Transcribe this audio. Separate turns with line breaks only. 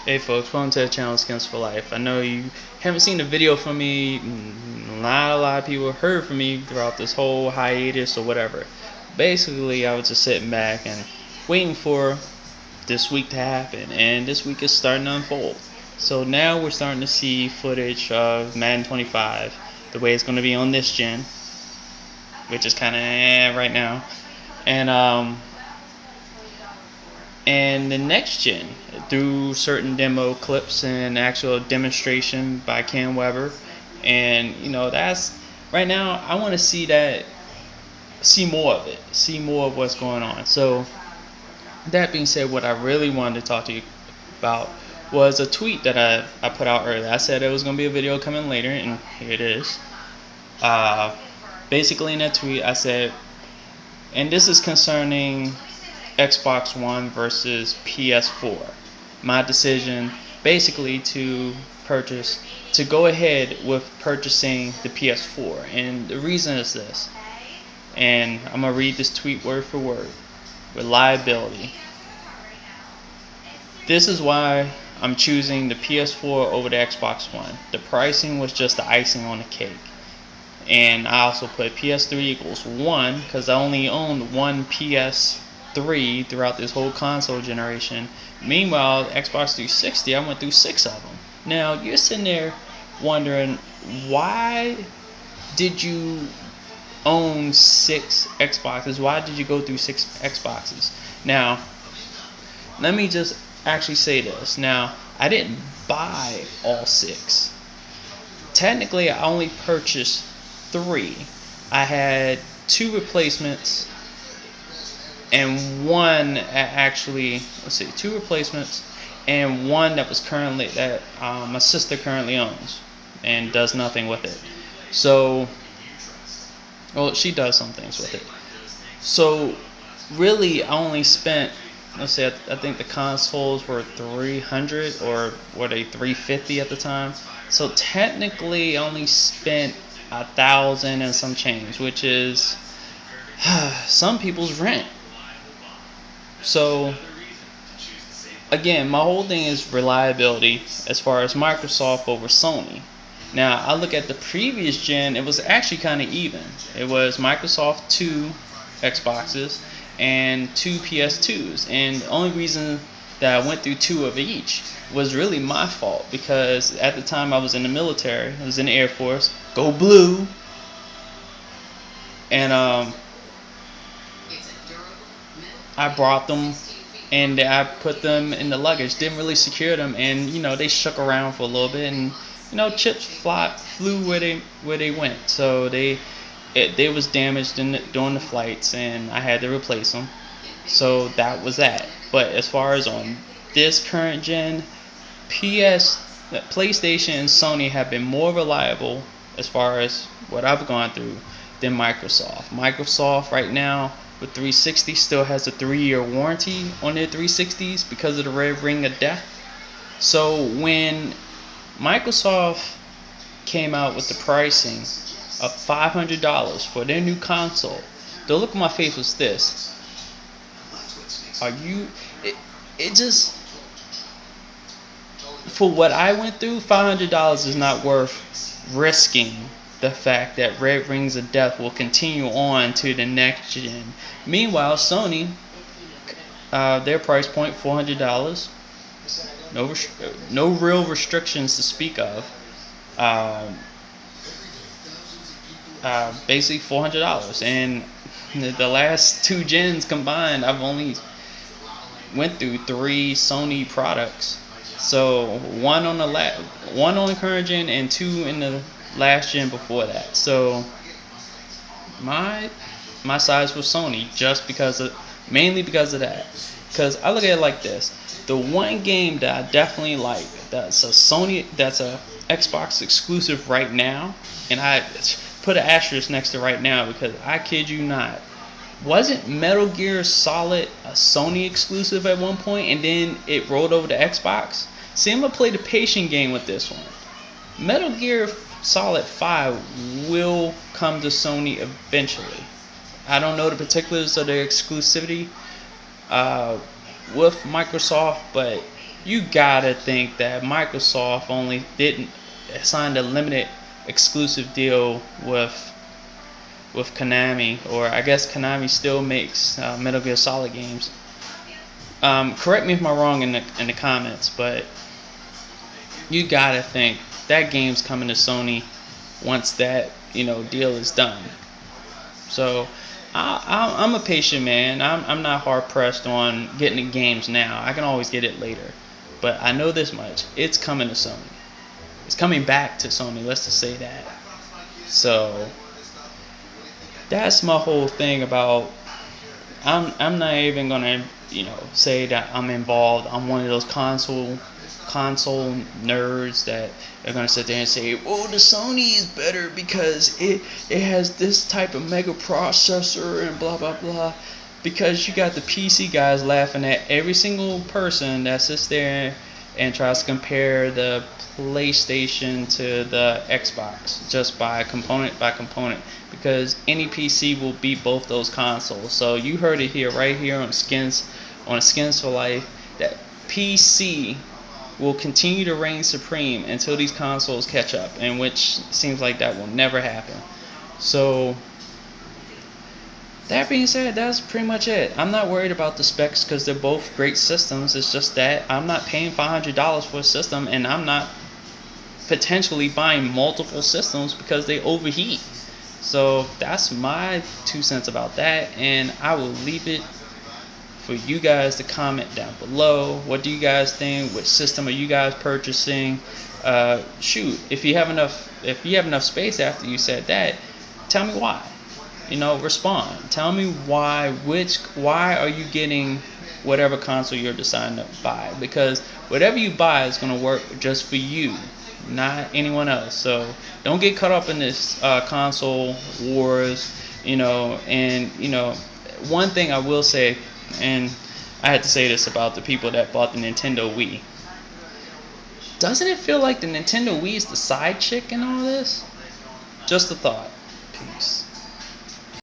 Hey folks, welcome to the channel Skins for Life. I know you haven't seen a video from me, not a lot of people heard from me throughout this whole hiatus or whatever. Basically, I was just sitting back and waiting for this week to happen, and this week is starting to unfold. So now we're starting to see footage of Madden 25, the way it's going to be on this gen, which is kind of right now, and the next gen through certain demo clips and actual demonstration by Cam Weber. And that's right now I want to see more of it, see more of what's going on. So that being said, what I really wanted to talk to you about was a tweet that I put out earlier. I said it was going to be a video coming later, and here it is. Basically in that tweet I said, and this is concerning Xbox One versus PS4. My decision basically to go ahead with purchasing the PS4. And the reason is this. And I'm going to read this tweet word for word. Reliability. This is why I'm choosing the PS4 over the Xbox One. The pricing was just the icing on the cake. And I also put PS3 equals 1 because I only owned one PS3 throughout this whole console generation. Meanwhile, Xbox 360, I went through 6 of them. Now, you're sitting there wondering, why did you own 6 Xboxes? Why did you go through 6 Xboxes? Now, let me just actually say this. Now, I didn't buy all 6. Technically, I only purchased 3. I had 2 replacements and one actually, 2 replacements and one that was currently that my sister currently owns and does nothing with it. So, well, she does some things with it. So, really, I only spent, let's say, I think the consoles were $300 or were they $350 at the time. So technically, I only spent $1,000 and some change, which is some people's rent. So again, my whole thing is reliability as far as Microsoft over Sony. Now, I look at the previous gen, it was actually kind of even. It was Microsoft 2 Xboxes and 2 PS2s, and the only reason that I went through 2 of each was really my fault, because at the time I was in the military, I was in the Air Force, go blue, and I brought them and I put them in the luggage, didn't really secure them, and they shook around for a little bit, and chips flew where they went, so they was damaged during the flights, and I had to replace them. So that was that. But as far as on this current gen, PlayStation and Sony have been more reliable as far as what I've gone through than Microsoft. Microsoft right now with 360 still has a 3-year warranty on their 360s because of the red ring of death. So when Microsoft came out with the pricing of $500 for their new console, the look on my face was this. It just, for what I went through, $500 is not worth risking the fact that red rings of death will continue on to the next gen. Meanwhile, Sony, their price point $400, no real restrictions to speak of. Basically $400, and the last 2 gens combined, I've only went through 3 Sony products. So one on the current gen and 2 in the last gen before that. So my size was Sony mainly because of that. Because I look at it like this: the one game that I definitely like that's a Xbox exclusive right now, and I put an asterisk next to right now because I kid you not, wasn't Metal Gear Solid a Sony exclusive at one point and then it rolled over to Xbox? See, I'm going to play the patient game with this one. Metal Gear Solid 5 will come to Sony eventually. I don't know the particulars of their exclusivity with Microsoft, but you gotta think that Microsoft only didn't sign a limited exclusive deal with Konami, or I guess Konami still makes Metal Gear Solid games. Correct me if I'm wrong in the comments, but you gotta think that game's coming to Sony once that deal is done. So I'm a patient man. I'm not hard pressed on getting the games now. I can always get it later. But I know this much: it's coming to Sony. It's coming back to Sony. Let's just say that. So that's my whole thing about. I'm not even gonna say that I'm involved. I'm one of those console nerds that are gonna sit there and say, "Oh, the Sony is better because it has this type of mega processor and blah blah blah." Because you got the PC guys laughing at every single person that sits there and tries to compare the PlayStation to the Xbox just by component, because any PC will beat both those consoles. So you heard it here, right here on Skins for Life, that PC will continue to reign supreme until these consoles catch up, and which seems like that will never happen. So that being said, that's pretty much it. I'm not worried about the specs because they're both great systems. It's just that I'm not paying $500 for a system, and I'm not potentially buying multiple systems because they overheat. So that's my 2 cents about that, and I will leave it for you guys to comment down below. What do you guys think? Which system are you guys purchasing? Shoot, if you have enough space after you said that, tell me why. Respond. Tell me why are you getting whatever console you're deciding to buy, because whatever you buy is going to work just for you, not anyone else. So don't get caught up in this console wars, and one thing I will say, and I had to say this about the people that bought the Nintendo Wii. Doesn't it feel like the Nintendo Wii is the side chick in all this? Just a thought. Peace.